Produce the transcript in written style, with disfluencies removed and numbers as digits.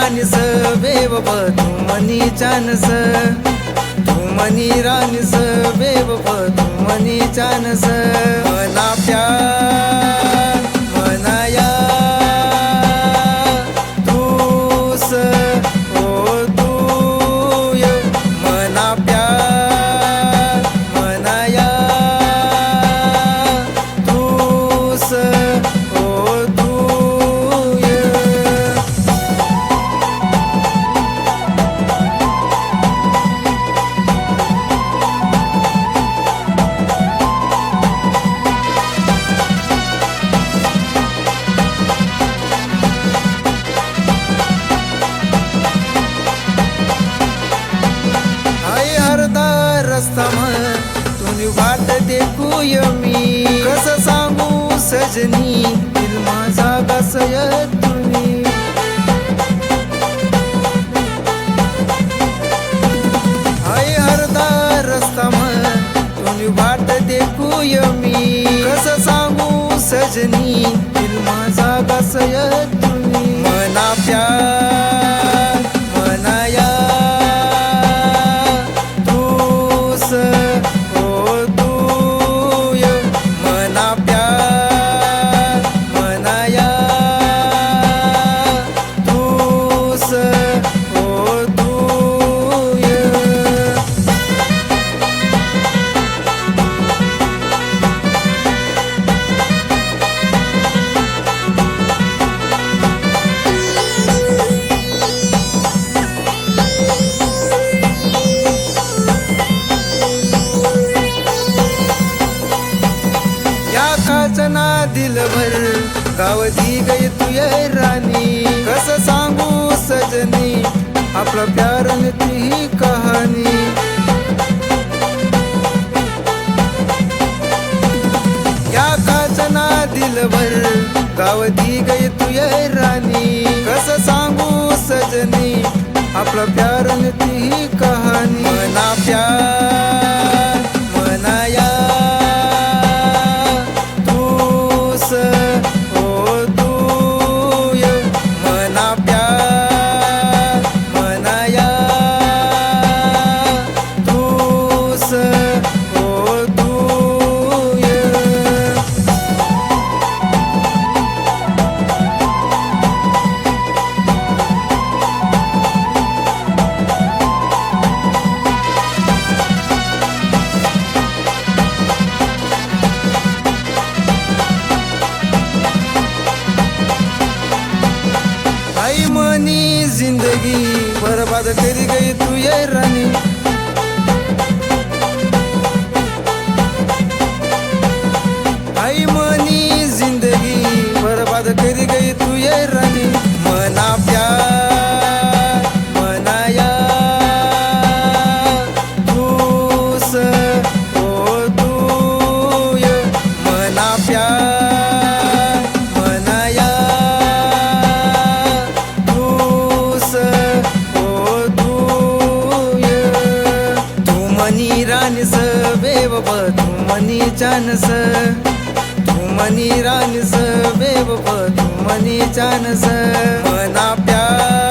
राणीस बेव तू मनी chance तू मनी राणीस बेव तू मनी chance मना प्यार मनाया तूस ओ तूय मना प्यार मनाया तूस ओ तूय रस्तामा तुम्ही वाट देखूय मी कसं सांगू सजनी दिल माझा कसय तुम्ही हाय हरदा रस्तामा तुम्ही वाट देखूय मी कसं सांगू सजनी दिल माझा कसय तुम्ही मना प्यार मनाया काचना दिलभर गावती गई तुय राणी कसं सांगू सजनी आपला प्यार न ती कहाणी या काचना दिलभर गावती गई तुय राणी कसं सांगू सजनी आपला प्यार न ती कहाणी मना प्यार मनाया आई मनी जिंदगी बर्बाद करी गई तू ये रानी आई मनी जिंदगी बर्बाद करी गई तू ये रानी मना प्यार मनाया तूस ओ तूय मना प्यार मनाया राणीस बेव तू मनी चानस तू मनी राणीस बेव तू मनी चानस मना प्यार